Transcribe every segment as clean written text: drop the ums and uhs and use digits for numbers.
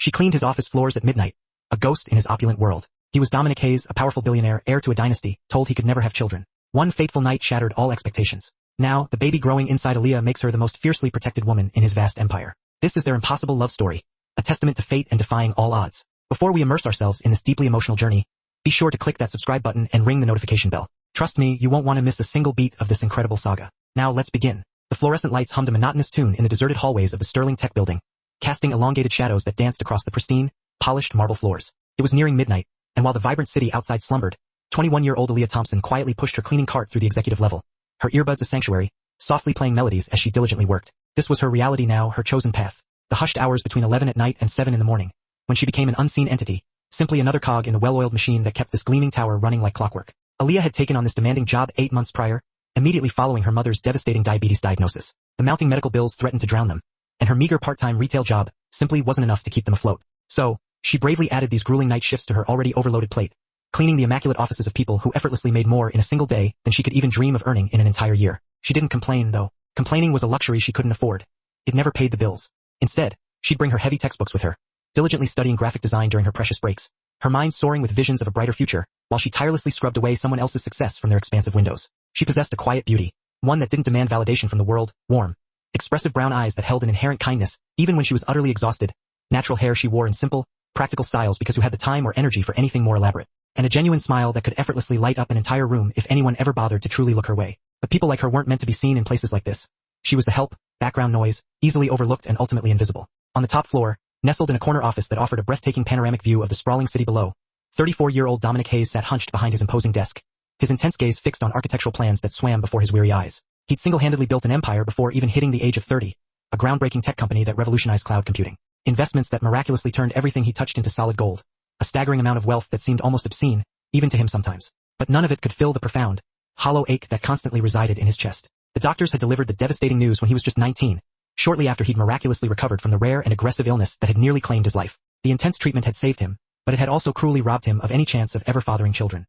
She cleaned his office floors at midnight, a ghost in his opulent world. He was Dominic Hayes, a powerful billionaire, heir to a dynasty, told he could never have children. One fateful night shattered all expectations. Now, the baby growing inside Aaliyah makes her the most fiercely protected woman in his vast empire. This is their impossible love story, a testament to fate and defying all odds. Before we immerse ourselves in this deeply emotional journey, be sure to click that subscribe button and ring the notification bell. Trust me, you won't want to miss a single beat of this incredible saga. Now let's begin. The fluorescent lights hummed a monotonous tune in the deserted hallways of the Sterling Tech building, casting elongated shadows that danced across the pristine, polished marble floors. It was nearing midnight, and while the vibrant city outside slumbered, 21-year-old Aaliyah Thompson quietly pushed her cleaning cart through the executive level, her earbuds a sanctuary, softly playing melodies as she diligently worked. This was her reality now, her chosen path. The hushed hours between 11 at night and 7 in the morning, when she became an unseen entity, simply another cog in the well-oiled machine that kept this gleaming tower running like clockwork. Aaliyah had taken on this demanding job 8 months prior, immediately following her mother's devastating diabetes diagnosis. The mounting medical bills threatened to drown them, and her meager part-time retail job simply wasn't enough to keep them afloat. So, she bravely added these grueling night shifts to her already overloaded plate, cleaning the immaculate offices of people who effortlessly made more in a single day than she could even dream of earning in an entire year. She didn't complain, though. Complaining was a luxury she couldn't afford. It never paid the bills. Instead, she'd bring her heavy textbooks with her, diligently studying graphic design during her precious breaks, her mind soaring with visions of a brighter future, while she tirelessly scrubbed away someone else's success from their expansive windows. She possessed a quiet beauty, one that didn't demand validation from the world, warm, expressive brown eyes that held an inherent kindness, even when she was utterly exhausted, natural hair she wore in simple, practical styles because who had the time or energy for anything more elaborate, and a genuine smile that could effortlessly light up an entire room if anyone ever bothered to truly look her way. But people like her weren't meant to be seen in places like this. She was the help, background noise, easily overlooked and ultimately invisible. On the top floor, nestled in a corner office that offered a breathtaking panoramic view of the sprawling city below, 34-year-old Dominic Hayes sat hunched behind his imposing desk, his intense gaze fixed on architectural plans that swam before his weary eyes. He'd single-handedly built an empire before even hitting the age of 30, a groundbreaking tech company that revolutionized cloud computing, investments that miraculously turned everything he touched into solid gold, a staggering amount of wealth that seemed almost obscene, even to him sometimes. But none of it could fill the profound, hollow ache that constantly resided in his chest. The doctors had delivered the devastating news when he was just 19, shortly after he'd miraculously recovered from the rare and aggressive illness that had nearly claimed his life. The intense treatment had saved him, but it had also cruelly robbed him of any chance of ever fathering children.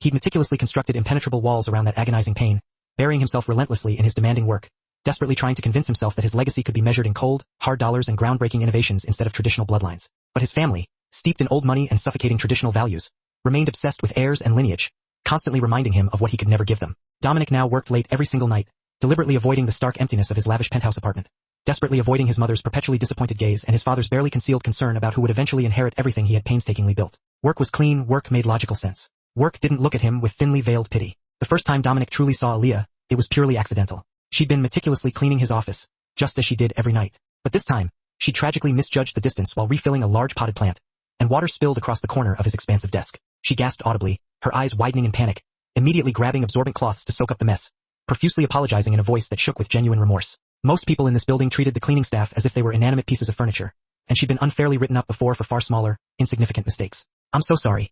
He'd meticulously constructed impenetrable walls around that agonizing pain, burying himself relentlessly in his demanding work, desperately trying to convince himself that his legacy could be measured in cold, hard dollars and groundbreaking innovations instead of traditional bloodlines. But his family, steeped in old money and suffocating traditional values, remained obsessed with heirs and lineage, constantly reminding him of what he could never give them. Dominic now worked late every single night, deliberately avoiding the stark emptiness of his lavish penthouse apartment, desperately avoiding his mother's perpetually disappointed gaze and his father's barely concealed concern about who would eventually inherit everything he had painstakingly built. Work was clean, work made logical sense. Work didn't look at him with thinly veiled pity. The first time Dominic truly saw Aaliyah, it was purely accidental. She'd been meticulously cleaning his office, just as she did every night. But this time, she tragically misjudged the distance while refilling a large potted plant, and water spilled across the corner of his expansive desk. She gasped audibly, her eyes widening in panic, immediately grabbing absorbent cloths to soak up the mess, profusely apologizing in a voice that shook with genuine remorse. Most people in this building treated the cleaning staff as if they were inanimate pieces of furniture, and she'd been unfairly written up before for far smaller, insignificant mistakes. I'm so sorry.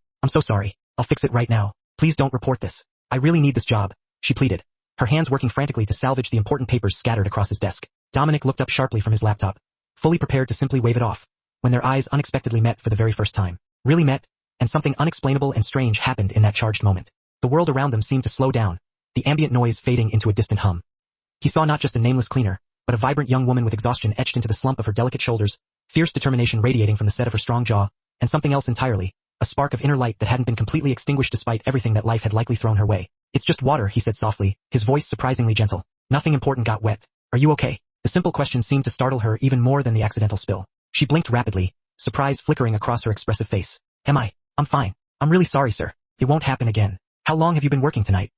I'll fix it right now. Please don't report this. I really need this job, she pleaded, her hands working frantically to salvage the important papers scattered across his desk. Dominic looked up sharply from his laptop, fully prepared to simply wave it off, when their eyes unexpectedly met for the very first time. Really met, and something unexplainable and strange happened in that charged moment. The world around them seemed to slow down, the ambient noise fading into a distant hum. He saw not just a nameless cleaner, but a vibrant young woman with exhaustion etched into the slump of her delicate shoulders, fierce determination radiating from the set of her strong jaw, and something else entirely, a spark of inner light that hadn't been completely extinguished despite everything that life had likely thrown her way. It's just water, he said softly, his voice surprisingly gentle. Nothing important got wet. Are you okay? The simple question seemed to startle her even more than the accidental spill. She blinked rapidly, surprise flickering across her expressive face. I'm fine. I'm really sorry, sir. It won't happen again. How long have you been working tonight?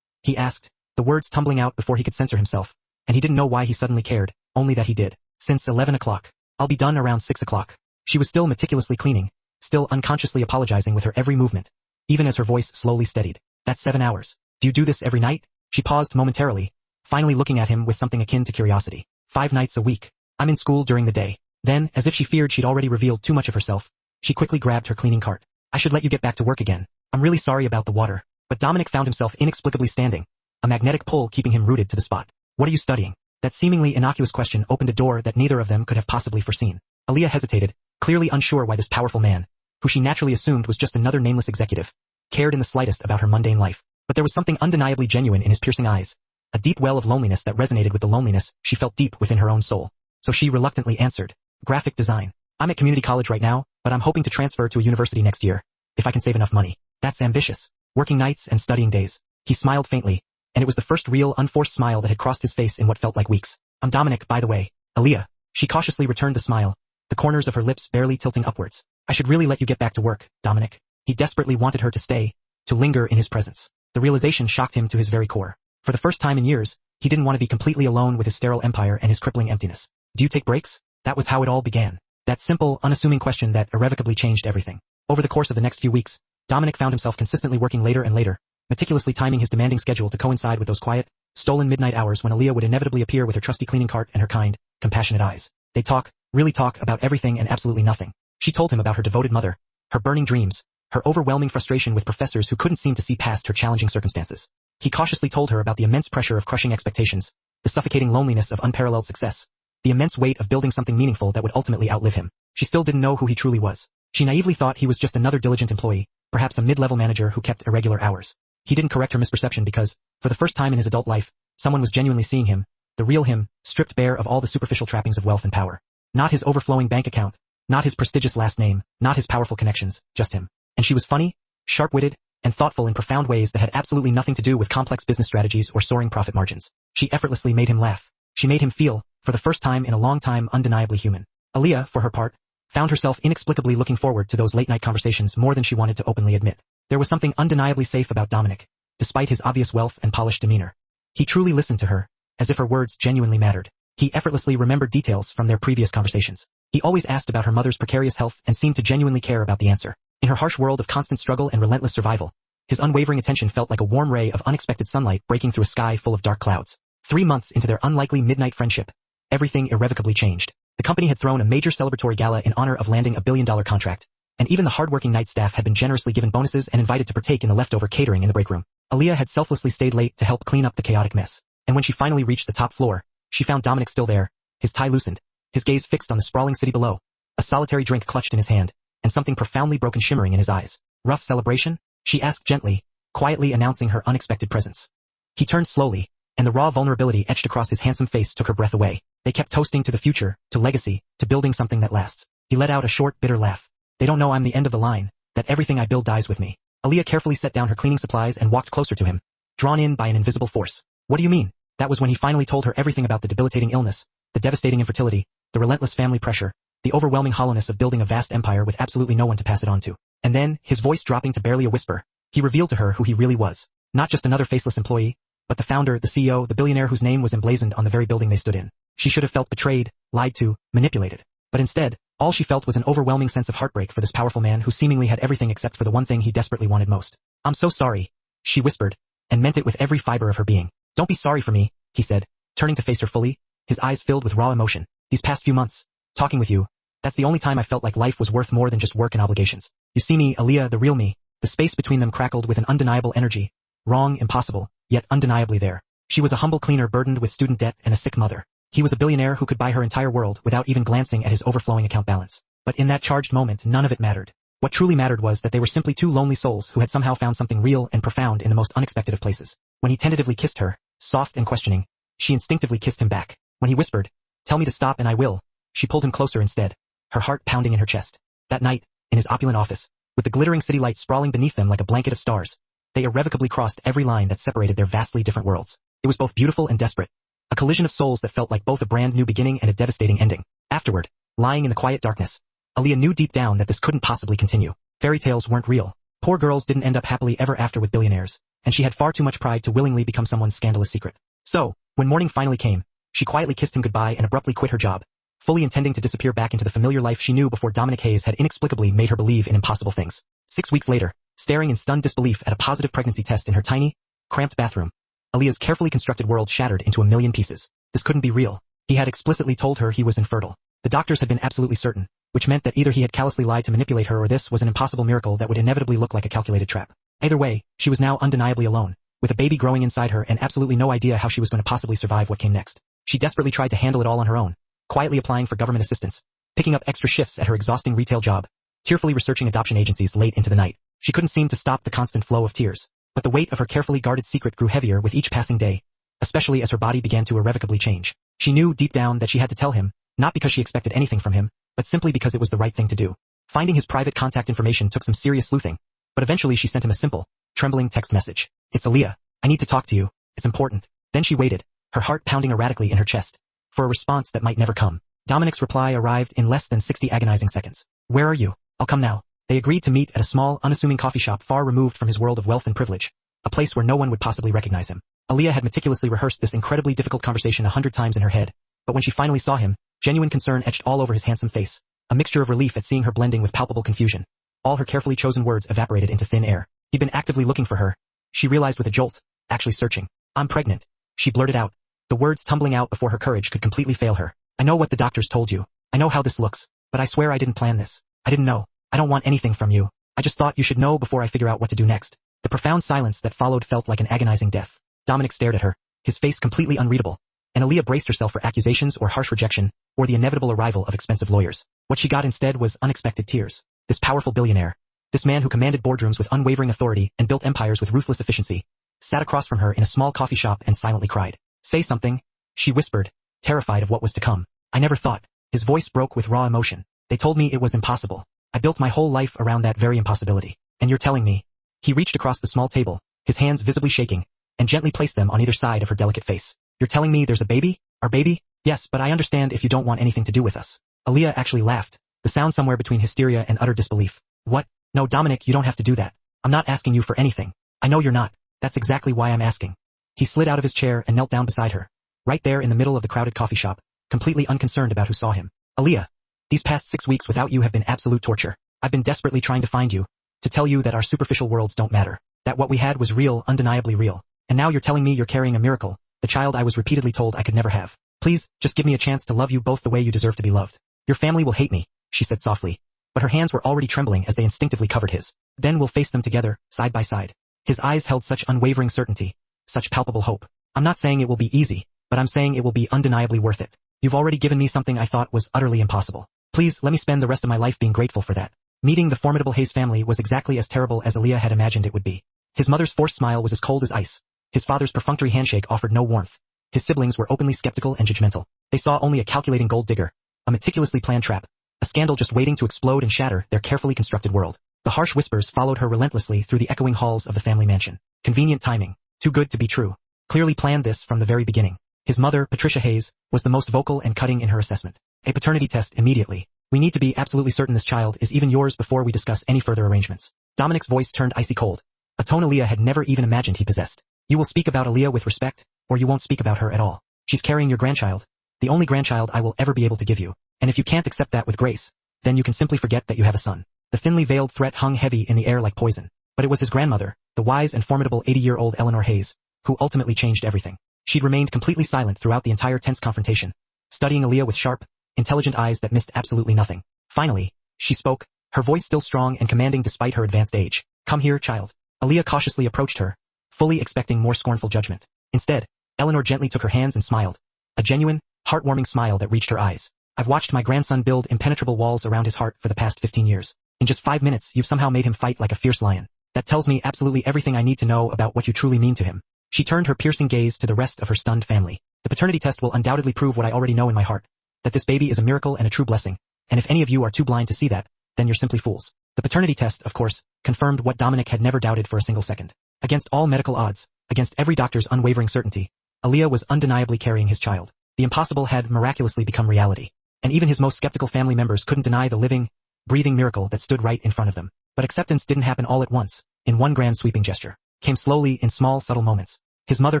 He asked, the words tumbling out before he could censor himself, and he didn't know why he suddenly cared, only that he did. Since 11 o'clock. I'll be done around 6 o'clock. She was still meticulously cleaning, still unconsciously apologizing with her every movement, even as her voice slowly steadied. That's 7 hours. Do you do this every night? She paused momentarily, finally looking at him with something akin to curiosity. 5 nights a week. I'm in school during the day. Then, as if she feared she'd already revealed too much of herself, she quickly grabbed her cleaning cart. I should let you get back to work again. I'm really sorry about the water. But Dominic found himself inexplicably standing, a magnetic pull keeping him rooted to the spot. What are you studying? That seemingly innocuous question opened a door that neither of them could have possibly foreseen. Aaliyah hesitated, clearly unsure why this powerful man, who she naturally assumed was just another nameless executive, cared in the slightest about her mundane life. But there was something undeniably genuine in his piercing eyes, a deep well of loneliness that resonated with the loneliness she felt deep within her own soul. So she reluctantly answered, graphic design. I'm at community college right now, but I'm hoping to transfer to a university next year, if I can save enough money. That's ambitious. Working nights and studying days. He smiled faintly, and it was the first real, unforced smile that had crossed his face in what felt like weeks. I'm Dominic, by the way. Aaliyah. She cautiously returned the smile, the corners of her lips barely tilting upwards. I should really let you get back to work, Dominic. He desperately wanted her to stay, to linger in his presence. The realization shocked him to his very core. For the first time in years, he didn't want to be completely alone with his sterile empire and his crippling emptiness. Do you take breaks? That was how it all began. That simple, unassuming question that irrevocably changed everything. Over the course of the next few weeks, Dominic found himself consistently working later and later, meticulously timing his demanding schedule to coincide with those quiet, stolen midnight hours when Aaliyah would inevitably appear with her trusty cleaning cart and her kind, compassionate eyes. They talk, really talk about everything and absolutely nothing. She told him about her devoted mother, her burning dreams, her overwhelming frustration with professors who couldn't seem to see past her challenging circumstances. He cautiously told her about the immense pressure of crushing expectations, the suffocating loneliness of unparalleled success, the immense weight of building something meaningful that would ultimately outlive him. She still didn't know who he truly was. She naively thought he was just another diligent employee, perhaps a mid-level manager who kept irregular hours. He didn't correct her misperception because, for the first time in his adult life, someone was genuinely seeing him, the real him, stripped bare of all the superficial trappings of wealth and power. Not his overflowing bank account, not his prestigious last name, not his powerful connections, just him. And she was funny, sharp-witted, and thoughtful in profound ways that had absolutely nothing to do with complex business strategies or soaring profit margins. She effortlessly made him laugh. She made him feel, for the first time in a long time, undeniably human. Aaliyah, for her part, found herself inexplicably looking forward to those late-night conversations more than she wanted to openly admit. There was something undeniably safe about Dominic, despite his obvious wealth and polished demeanor. He truly listened to her, as if her words genuinely mattered. He effortlessly remembered details from their previous conversations. He always asked about her mother's precarious health and seemed to genuinely care about the answer. In her harsh world of constant struggle and relentless survival, his unwavering attention felt like a warm ray of unexpected sunlight breaking through a sky full of dark clouds. 3 months into their unlikely midnight friendship, everything irrevocably changed. The company had thrown a major celebratory gala in honor of landing a billion-dollar contract, and even the hardworking night staff had been generously given bonuses and invited to partake in the leftover catering in the break room. Aaliyah had selflessly stayed late to help clean up the chaotic mess, and when she finally reached the top floor, she found Dominic still there, his tie loosened, his gaze fixed on the sprawling city below, a solitary drink clutched in his hand, and something profoundly broken shimmering in his eyes. Rough celebration? She asked gently, quietly announcing her unexpected presence. He turned slowly, and the raw vulnerability etched across his handsome face took her breath away. They kept toasting to the future, to legacy, to building something that lasts. He let out a short, bitter laugh. They don't know I'm the end of the line, that everything I build dies with me. Aaliyah carefully set down her cleaning supplies and walked closer to him, drawn in by an invisible force. What do you mean? That was when he finally told her everything about the debilitating illness, the devastating infertility, the relentless family pressure, the overwhelming hollowness of building a vast empire with absolutely no one to pass it on to. And then, his voice dropping to barely a whisper, he revealed to her who he really was. Not just another faceless employee, but the founder, the CEO, the billionaire whose name was emblazoned on the very building they stood in. She should have felt betrayed, lied to, manipulated. But instead, all she felt was an overwhelming sense of heartbreak for this powerful man who seemingly had everything except for the one thing he desperately wanted most. I'm so sorry, she whispered, and meant it with every fiber of her being. Don't be sorry for me, he said, turning to face her fully, his eyes filled with raw emotion. These past few months, talking with you, that's the only time I felt like life was worth more than just work and obligations. You see me, Aaliyah, the real me. The space between them crackled with an undeniable energy. Wrong, impossible, yet undeniably there. She was a humble cleaner burdened with student debt and a sick mother. He was a billionaire who could buy her entire world without even glancing at his overflowing account balance. But in that charged moment, none of it mattered. What truly mattered was that they were simply two lonely souls who had somehow found something real and profound in the most unexpected of places. When he tentatively kissed her, soft and questioning, she instinctively kissed him back. When he whispered, "Tell me to stop and I will," she pulled him closer instead, her heart pounding in her chest. That night, in his opulent office, with the glittering city lights sprawling beneath them like a blanket of stars, they irrevocably crossed every line that separated their vastly different worlds. It was both beautiful and desperate, a collision of souls that felt like both a brand new beginning and a devastating ending. Afterward, lying in the quiet darkness, Aaliyah knew deep down that this couldn't possibly continue. Fairy tales weren't real. Poor girls didn't end up happily ever after with billionaires, and she had far too much pride to willingly become someone's scandalous secret. So, when morning finally came, she quietly kissed him goodbye and abruptly quit her job, fully intending to disappear back into the familiar life she knew before Dominic Hayes had inexplicably made her believe in impossible things. 6 weeks later, staring in stunned disbelief at a positive pregnancy test in her tiny, cramped bathroom, Aaliyah's carefully constructed world shattered into a million pieces. This couldn't be real. He had explicitly told her he was infertile. The doctors had been absolutely certain, which meant that either he had callously lied to manipulate her or this was an impossible miracle that would inevitably look like a calculated trap. Either way, she was now undeniably alone, with a baby growing inside her and absolutely no idea how she was going to possibly survive what came next. She desperately tried to handle it all on her own, quietly applying for government assistance, picking up extra shifts at her exhausting retail job, tearfully researching adoption agencies late into the night. She couldn't seem to stop the constant flow of tears, but the weight of her carefully guarded secret grew heavier with each passing day, especially as her body began to irrevocably change. She knew deep down that she had to tell him, not because she expected anything from him, but simply because it was the right thing to do. Finding his private contact information took some serious sleuthing, but eventually she sent him a simple, trembling text message. "It's Aaliyah. I need to talk to you. It's important." Then she waited, her heart pounding erratically in her chest, for a response that might never come. Dominic's reply arrived in less than 60 agonizing seconds. "Where are you? I'll come now." They agreed to meet at a small, unassuming coffee shop far removed from his world of wealth and privilege, a place where no one would possibly recognize him. Aaliyah had meticulously rehearsed this incredibly difficult conversation 100 times in her head, but when she finally saw him, genuine concern etched all over his handsome face, a mixture of relief at seeing her blending with palpable confusion. All her carefully chosen words evaporated into thin air. He'd been actively looking for her, she realized with a jolt, actually searching. "I'm pregnant," she blurted out, the words tumbling out before her courage could completely fail her. "I know what the doctors told you. I know how this looks, but I swear I didn't plan this. I didn't know. I don't want anything from you. I just thought you should know before I figure out what to do next." The profound silence that followed felt like an agonizing death. Dominic stared at her, his face completely unreadable, and Aaliyah braced herself for accusations or harsh rejection, or the inevitable arrival of expensive lawyers. What she got instead was unexpected tears. This powerful billionaire, this man who commanded boardrooms with unwavering authority and built empires with ruthless efficiency, sat across from her in a small coffee shop and silently cried. "Say something," she whispered, terrified of what was to come. "I never thought." His voice broke with raw emotion. "They told me it was impossible. I built my whole life around that very impossibility. And you're telling me?" He reached across the small table, his hands visibly shaking, and gently placed them on either side of her delicate face. "You're telling me there's a baby? Our baby? Yes, but I understand if you don't want anything to do with us." Aaliyah actually laughed, the sound somewhere between hysteria and utter disbelief. "What? No, Dominic, you don't have to do that. I'm not asking you for anything. I know you're not. That's exactly why I'm asking." He slid out of his chair and knelt down beside her, right there in the middle of the crowded coffee shop, completely unconcerned about who saw him. "Aaliyah, these past 6 weeks without you have been absolute torture. I've been desperately trying to find you, to tell you that our superficial worlds don't matter, that what we had was real, undeniably real. And now you're telling me you're carrying a miracle, the child I was repeatedly told I could never have. Please, just give me a chance to love you both the way you deserve to be loved. Your family will hate me," she said softly, but her hands were already trembling as they instinctively covered his. "Then we'll face them together, side by side." His eyes held such unwavering certainty, such palpable hope. "I'm not saying it will be easy, but I'm saying it will be undeniably worth it. You've already given me something I thought was utterly impossible. Please, let me spend the rest of my life being grateful for that." Meeting the formidable Hayes family was exactly as terrible as Aaliyah had imagined it would be. His mother's forced smile was as cold as ice. His father's perfunctory handshake offered no warmth. His siblings were openly skeptical and judgmental. They saw only a calculating gold digger, a meticulously planned trap, a scandal just waiting to explode and shatter their carefully constructed world. The harsh whispers followed her relentlessly through the echoing halls of the family mansion. Convenient timing. Too good to be true. Clearly planned this from the very beginning. His mother, Patricia Hayes, was the most vocal and cutting in her assessment. "A paternity test immediately. We need to be absolutely certain this child is even yours before we discuss any further arrangements." Dominic's voice turned icy cold, a tone Aaliyah had never even imagined he possessed. "You will speak about Aaliyah with respect, or you won't speak about her at all. She's carrying your grandchild, the only grandchild I will ever be able to give you, and if you can't accept that with grace, then you can simply forget that you have a son." The thinly veiled threat hung heavy in the air like poison, but it was his grandmother, the wise and formidable 80-year-old Eleanor Hayes, who ultimately changed everything. She'd remained completely silent throughout the entire tense confrontation, studying Aaliyah with sharp, intelligent eyes that missed absolutely nothing. Finally, she spoke, her voice still strong and commanding despite her advanced age. "Come here, child." Aaliyah cautiously approached her, fully expecting more scornful judgment. Instead, Eleanor gently took her hands and smiled, a genuine, heartwarming smile that reached her eyes. "I've watched my grandson build impenetrable walls around his heart for the past 15 years. In just 5 minutes, you've somehow made him fight like a fierce lion. That tells me absolutely everything I need to know about what you truly mean to him." She turned her piercing gaze to the rest of her stunned family. "The paternity test will undoubtedly prove what I already know in my heart, that this baby is a miracle and a true blessing, and if any of you are too blind to see that, then you're simply fools." The paternity test, of course, confirmed what Dominic had never doubted for a single second. Against all medical odds, against every doctor's unwavering certainty, Aaliyah was undeniably carrying his child. The impossible had miraculously become reality, and even his most skeptical family members couldn't deny the living, breathing miracle that stood right in front of them. But acceptance didn't happen all at once, in one grand sweeping gesture. Came slowly in small, subtle moments. His mother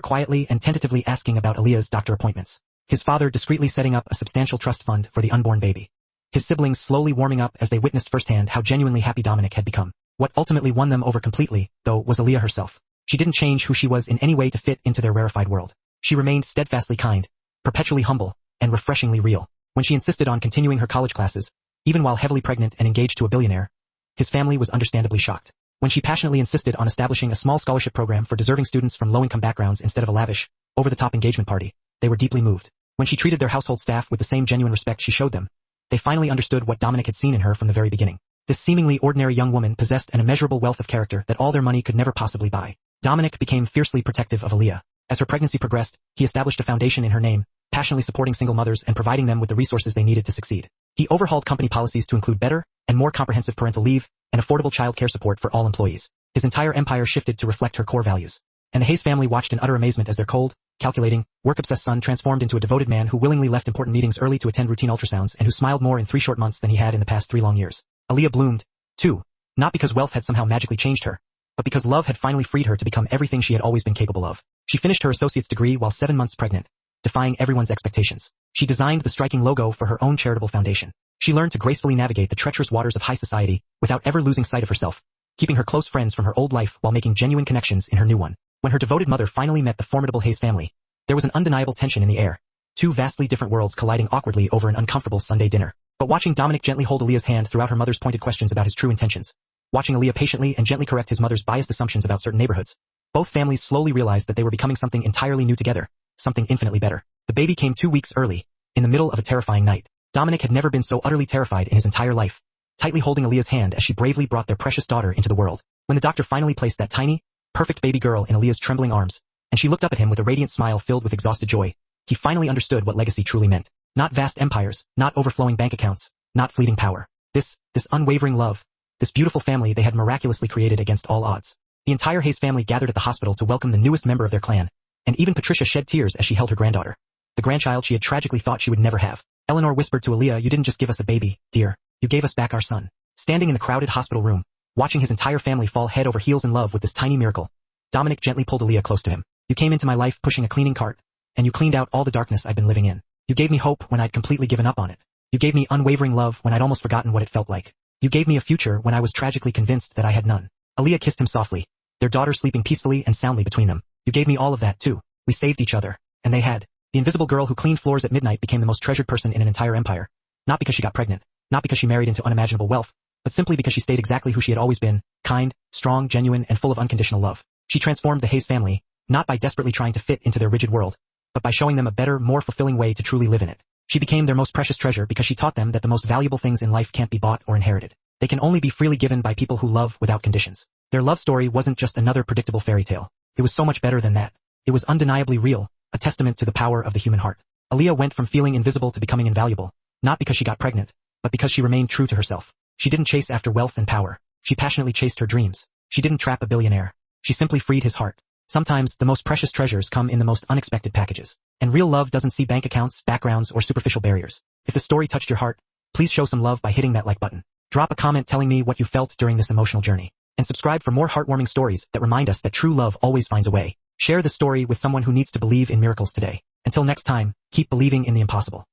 quietly and tentatively asking about Aaliyah's doctor appointments. His father discreetly setting up a substantial trust fund for the unborn baby. His siblings slowly warming up as they witnessed firsthand how genuinely happy Dominic had become. What ultimately won them over completely, though, was Aaliyah herself. She didn't change who she was in any way to fit into their rarefied world. She remained steadfastly kind, perpetually humble, and refreshingly real. When she insisted on continuing her college classes, even while heavily pregnant and engaged to a billionaire, his family was understandably shocked. When she passionately insisted on establishing a small scholarship program for deserving students from low-income backgrounds instead of a lavish, over-the-top engagement party, they were deeply moved. When she treated their household staff with the same genuine respect she showed them, they finally understood what Dominic had seen in her from the very beginning. This seemingly ordinary young woman possessed an immeasurable wealth of character that all their money could never possibly buy. Dominic became fiercely protective of Aaliyah. As her pregnancy progressed, he established a foundation in her name, passionately supporting single mothers and providing them with the resources they needed to succeed. He overhauled company policies to include better and more comprehensive parental leave and affordable child care support for all employees. His entire empire shifted to reflect her core values. And the Hayes family watched in utter amazement as their cold, calculating, work-obsessed son transformed into a devoted man who willingly left important meetings early to attend routine ultrasounds and who smiled more in 3 short months than he had in the past 3 long years. Aaliyah bloomed, too, not because wealth had somehow magically changed her, but because love had finally freed her to become everything she had always been capable of. She finished her associate's degree while 7 months pregnant, defying everyone's expectations. She designed the striking logo for her own charitable foundation. She learned to gracefully navigate the treacherous waters of high society without ever losing sight of herself, keeping her close friends from her old life while making genuine connections in her new one. When her devoted mother finally met the formidable Hayes family, there was an undeniable tension in the air, 2 vastly different worlds colliding awkwardly over an uncomfortable Sunday dinner. But watching Dominic gently hold Aaliyah's hand throughout her mother's pointed questions about his true intentions, watching Aaliyah patiently and gently correct his mother's biased assumptions about certain neighborhoods, both families slowly realized that they were becoming something entirely new together, something infinitely better. The baby came 2 weeks early, in the middle of a terrifying night. Dominic had never been so utterly terrified in his entire life, tightly holding Aaliyah's hand as she bravely brought their precious daughter into the world. When the doctor finally placed that tiny, perfect baby girl in Aaliyah's trembling arms, and she looked up at him with a radiant smile filled with exhausted joy, he finally understood what legacy truly meant. Not vast empires, not overflowing bank accounts, not fleeting power. This unwavering love, this beautiful family they had miraculously created against all odds. The entire Hayes family gathered at the hospital to welcome the newest member of their clan, and even Patricia shed tears as she held her granddaughter, the grandchild she had tragically thought she would never have. Eleanor whispered to Aaliyah, "You didn't just give us a baby, dear. You gave us back our son." Standing in the crowded hospital room, watching his entire family fall head over heels in love with this tiny miracle, Dominic gently pulled Aaliyah close to him. "You came into my life pushing a cleaning cart, and you cleaned out all the darkness I'd been living in. You gave me hope when I'd completely given up on it. You gave me unwavering love when I'd almost forgotten what it felt like. You gave me a future when I was tragically convinced that I had none." Aaliyah kissed him softly, their daughter sleeping peacefully and soundly between them. "You gave me all of that too. We saved each other." And they had. The invisible girl who cleaned floors at midnight became the most treasured person in an entire empire. Not because she got pregnant, not because she married into unimaginable wealth, but simply because she stayed exactly who she had always been, kind, strong, genuine, and full of unconditional love. She transformed the Hayes family, not by desperately trying to fit into their rigid world, but by showing them a better, more fulfilling way to truly live in it. She became their most precious treasure because she taught them that the most valuable things in life can't be bought or inherited. They can only be freely given by people who love without conditions. Their love story wasn't just another predictable fairy tale. It was so much better than that. It was undeniably real, a testament to the power of the human heart. Aaliyah went from feeling invisible to becoming invaluable, not because she got pregnant, but because she remained true to herself. She didn't chase after wealth and power. She passionately chased her dreams. She didn't trap a billionaire. She simply freed his heart. Sometimes the most precious treasures come in the most unexpected packages. And real love doesn't see bank accounts, backgrounds, or superficial barriers. If the story touched your heart, please show some love by hitting that like button. Drop a comment telling me what you felt during this emotional journey. And subscribe for more heartwarming stories that remind us that true love always finds a way. Share the story with someone who needs to believe in miracles today. Until next time, keep believing in the impossible.